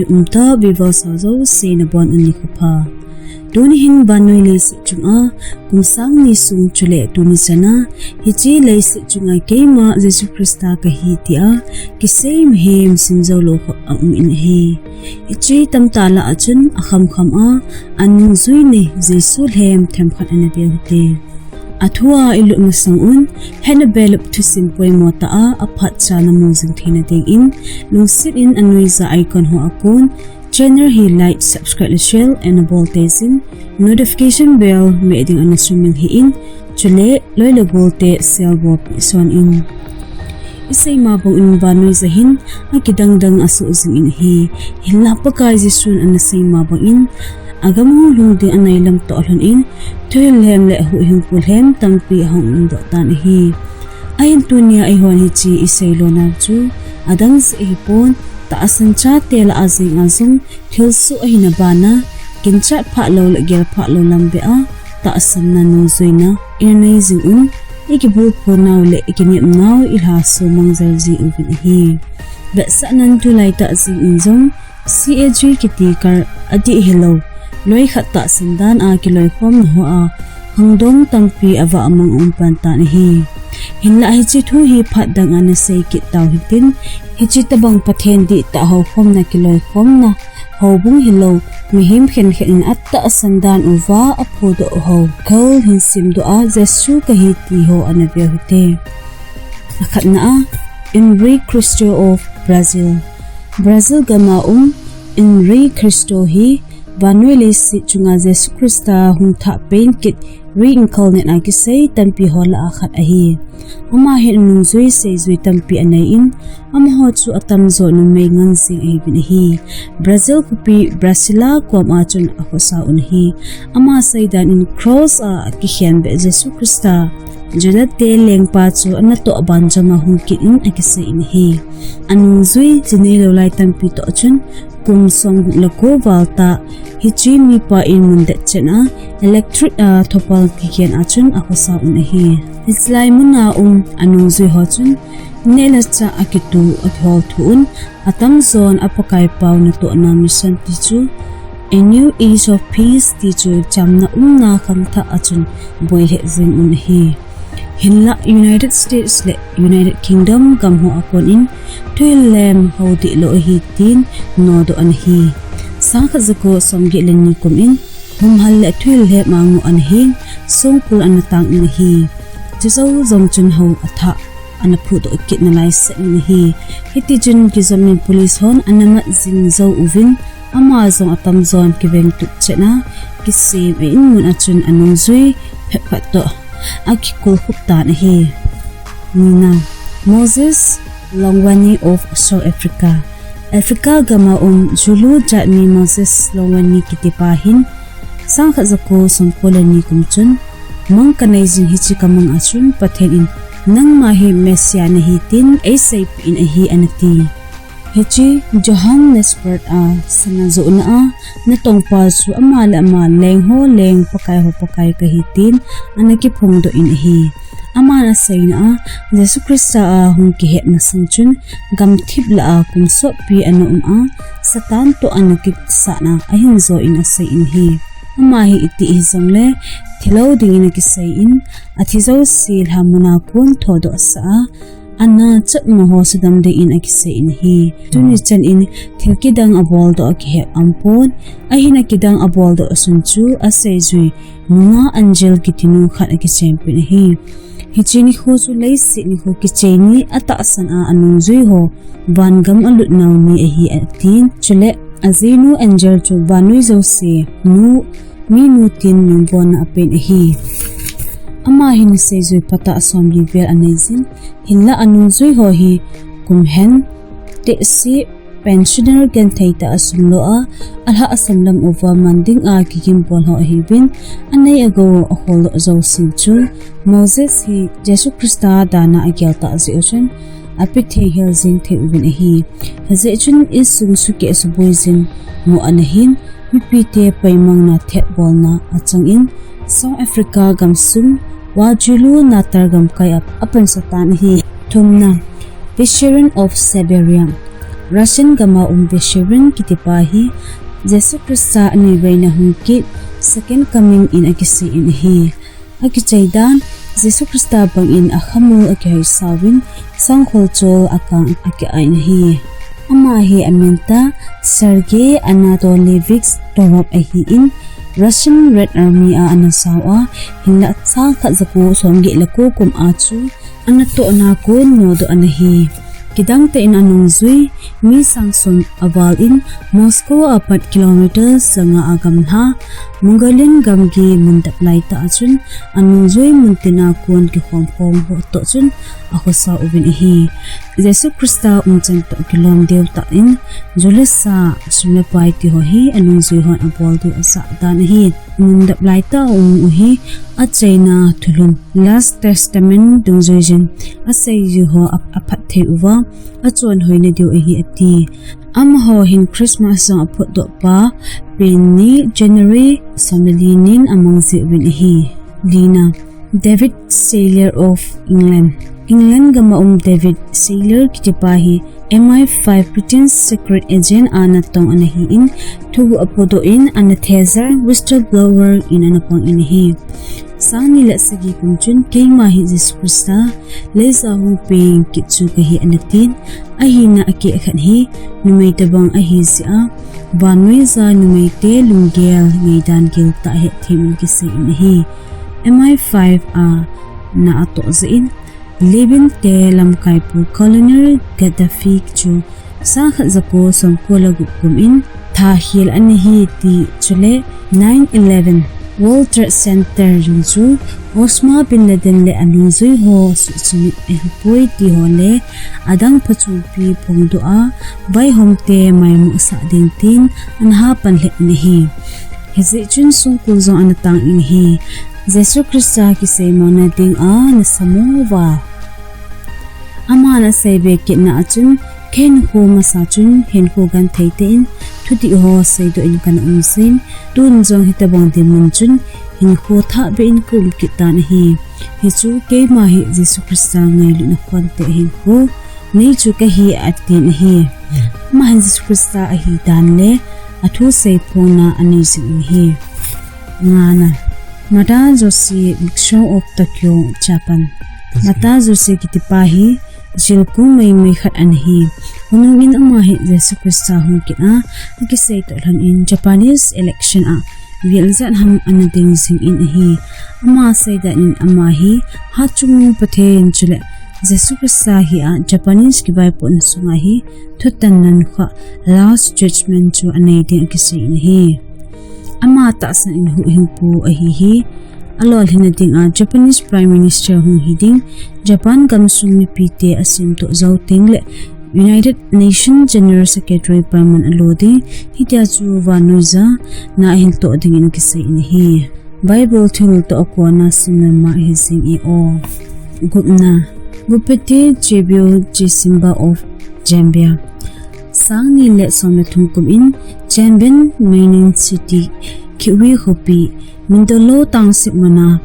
umta viva sazo se na bon ani khopa Tuni hing vannoi leiset chung'a kumsang ni sung chule Tuni channa Hiche leiset chung'a keima JESU CHRISTA KAHI tia kisei mihem simjoulou khop Inri Hiche tamtah la chun akham kham'a anungjui ni Jesu Lhem themkhat anaveu hite Athua ilu masangun hena belup tu simpoi mota a aphat chana mozing thina ding in lungsit in anui za icon ho akun channel hi like subscribe share and boltezin notification bell me ding anasuming hi in chule loile bolte sel bop son in isei ma bong in vannoi zahin akidangdang asu using in hi hilapa ka jisun anasei ma bong in agamu lungde anai lam to alon in Jesu Lhem le hu hingpul hem tampi hong do tan hi ain tunia ai hon hi chi isei lona chu adang se hipon ta asan cha tel azing azung thilsu ahina bana kincha pha lo le gel pha lo lambe a ta asam na no zoina inai zing un ikibu phonaw le ikiniam naw ilha so mangzal ji uvin hi be sanan tu lai ta zing injong cag kitikar adi hello loi khatta sindan a kiloi khom ho a hangdong tampi awa amang umpan tan hi hinla hi chi thu hi phat dang ana sei ki taw hitin hi chi tabang pathen di ta ho khom na kiloi khom na ho bung hilo mihem khen khen atta sandan uwa aphodo ho khol hin sim do a JESU KAHI ti ho anaveu hite akhatna a Inri Cristo of Brazil gama Inri Cristo hi vannoi leiset chung'a JESU CHRISTA hungtha pain kit re-incarnate na kisei tampi hola akhat ahi ama hin anungjui sei zui tampi anai in ama ho chu atamzo nu mei ngan sing ai bin hi Brazil kupi Brasila kwam a chun akhosa un hi ama saidan in cross a kihian be JESU CHRISTA juda te lengpa chu anato abanjama hungkit in akisei in hi anungjui Ginneo lai tampi to chun kum song lako valta Hiche mi pa in munde chena electric thopal kikian achun akhosa un hi islai muna anungjui ho chun nela cha akitu akhol thun atam zone apakai pau na to na mission ti chu a new age of peace ti chu chamna na khamtha achun boi he zing un hi hinla United States le United Kingdom gam ho akon in Jesu Lhem ho di lo hi tin no do an hi sangkha zako somge lenni kum in humhal le Jesu Lhem mangu an hi songkul anatang in hi jiso zong chun ho atha anaphu do kit na lai se in hi hiti jun ki zamin police hon anama zing zo uvin ama zong atam zon kiveng tu chena kisei in mun achun anungjui phephato akikul khupta na hi nina Moses Hlongwane of South Africa gama julu jatmi Moses Hlongwane kitipahin sangkha zako somkolani kumchun mong kanai jing hichi kamang achun pathen in nang mahi mesia na hitin Asei in ahi anati Hiche Johannesburg a sanazo na na tongpa su amala ama leng ho leng pakai ka hitin anaki phongdo in hi amana saina JESU CHRISTA a hungki het na sangchun gam thip la a kumso pi anu a satan to anaki sana ahin zo in asei in hi ama hi iti izongle thilo ding in kisei in athizo sil hamuna kun thodo sa anna chat maho sadam de in akise in hi Tuni chan in thilkidang abol do akhe ampon ahina kidang abol do asunchu Asei zui nunga angel kitinu khat akhe champion hi hichini kho chu leiset ni kho kicheni ata asan a anungjui ho vangam alut naw ni ahi atin chule azinu angel chu vannoi zo se nu minu tin nimbon apen hi ama hin sei zui pata assembly vel anezin hinla anungjui ho hi kumhen te si pensioner gen theita asumlo a alha asamlam over manding a kikim pol ho hibin anei ago ahol zo sinchu Moses hi JESU CHRISTA dana agyalta azi ocean apithe hilzing the ubin hi haze chun is sungsuke subuizin mo anahin mipite paimang na the bolna achang in South Africa gamsum wajulu natargam kay apan satan hi thumna Vissarion of Siberia Russian gama Vissarion kitipahi Jesu Christa anaveu na hungkit second coming in akisi in hi akichaidan Jesu Christa bang in akhamu akihai sawin sangholchol akang akiain hi ama hi amenta Sergei Anatolievich torop ahi in Russian Red Army a anasawa hingla themkhat zaku somge lako kum achu anato anako nodo anahi kidang te in anungjui mi sangson aval in Moscow 4 kilometers sanga agamha Mongolian gamgi mundap laita achun anungjui muntina kun ki khom ho to chun ahosa ubin hi Jesu Christa umchen to kilom deuta in julesa sumepai ti ho hi anungjui hon apol du asa dan hi mundap laita uhi achaina thulun Last Testament dungjuijin Asei ho aphat the uwa achon hoina deu hi ati amho hin Christmas song apot do pa penni January samlinin among zewin hi Lina David Shayler of England gama David Shayler kitipahi MI5 Britain's secret agent anatong anahi in tugu apodo in anathezer whistleblower in anapang inahi sang nila sagi kumchun keima hi Jesu Christa leza hung peng kitsu kahi anatin ahina aki akhan hi numay tabang ahi siya vannoi za numay te lunggel ngaydan gil ta he thimin kisei inahi MI5 na ato zain Libin te lamkai pu colonel Gaddafi chu sangkhat zako songkola gukum in thahil anahi ti chule 9/11 World Trade Center junju Osama bin Laden le anungjui ho suchuni ehpoi ti ho le adang pachumpi pongdo a bai homte maimu sa ding tin anha pan le nahi hezi chun sungkul zo anatang in hi Jesu Christa kisei mana ding a na samuwa amana saibe kitna achun ken ho masachun hen ho gan theitein thuti ho saido in kan umsin tun jong hitabang dimun chun hin ho tha be in kum kitan hi hichu keima hi Jesu Christa ngai lu na kwante hin ho nei chu ka hi atin hi ma Jesu Christa a hi dan le athu sei phona ani sin hi ngana Matayoshi Show of Tokyo Japan Matayoshi kitipahi jilku mai khat anhi hunungin amahi Jesu Christa hungkina kisei to lan in Japanese election a wilzan ham anading sing in hi ama saida in amahi hachung pathen chule Jesu Christa hi a Japanese ki bai pon sunga hi thutan nan kha last judgment chu anei ding kisei in hi ama ta san in hu hingpu a hi alol hinading a Japanese Prime Minister hung hiding Japan gamsung mi pite asin to zauting le United Nations General Secretary Parman alodi hitia chu vanuza na hin to ding in kisei in hi Bible thul to akwana sinama hising e o gupna gupete jebyo jisimba of Zambia sang ni le som thungkum in Jamben main city kiwi hopi mindolo tangsip mana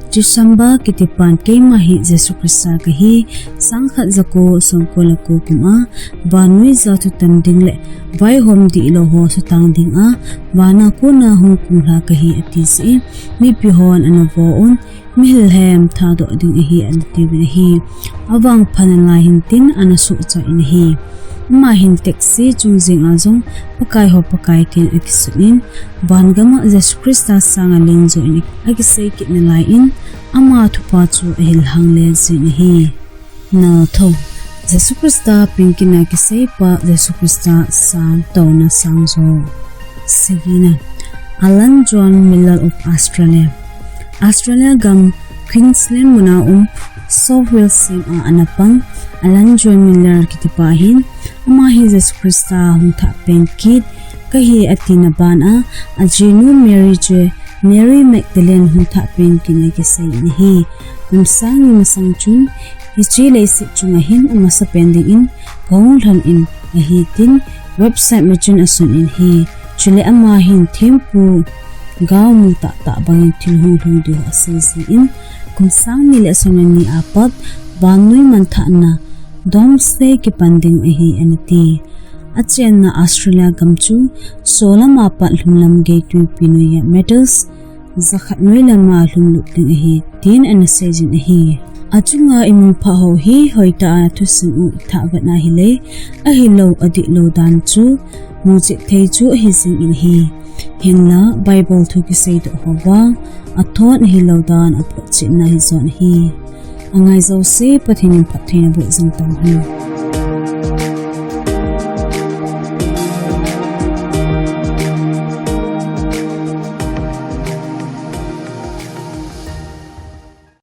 Jisamba kitipan keima hi Jesu Christa kahi sangkhat zako songkola ko kuma vannoi za tu tanding le vai hom di lo ho sutang ding a wana ko na hung kumla kahi ati si mi pihon anaveu on mihem tha do ding hi an ti hi awang phanala hintin anasu cha in hi ma hin taxi chungjing azong pakai ho pakai tin akisunin bangama Jesu Christa sanga lengzo in akisei kitna lai in ama thupa chu hil hangle sin hi na tho Jesu Christa pinkina kisei pa Jesu Christa sang tona sangzo sigina Alan John Miller of Australia gam Queensland muna South Wales sim anapang Alan John Miller kitipahin ama hi Jesu Christa hung tha penkit kahi atina bana ajinu Mary Magdalene hung tha penkin le kisei ni hi umsang chun Hiche leiset chungahin umasa pending in gonglan in ahitin website machun asun in hi chule ama hin thempu gaw mu ta bangin thilhung di asei in kumsang nile sonani apat vannoi mantha na domstay ki panding ahi anati achen na Australia gamchu sola mapa hlumlam ge tu pinuya metals zakhat noi lama hlumlu ting hi tin an sejin hi achunga imung pha ho hi hoita thu sim u tha vatna hi le a hi lo adi lo dan chu muji thei chu hi sing in hi hengla bible thu kisei do howa athon hi lo dan apho chin na hi zon hi angai zo se pathin phathina bu zong tam hi